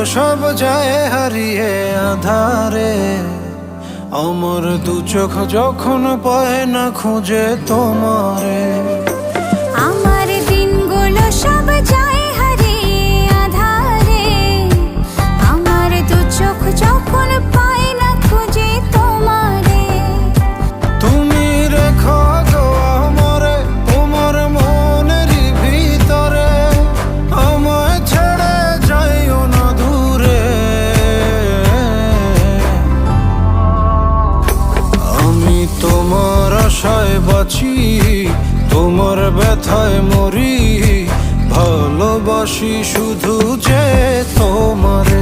সব যায় হারিয়ে আধারে। আমার দু চোখ যখন পায় না খুঁজে তোমারে। আমার দিনগুলো সব যায় হারিয়ে আঁধারে। আমার দু চোখ যখন পায় না খুঁজে তোমারে। তুমি রেখো গো আমারে তোমার মনেরই ভিতরে, আমায় ছেড়ে যাইও না দূরে। আমি তোমার আশায় বাঁচি, তোমার ব্যথায় মরি, ভালোবাসি শুধু যে তোমারে।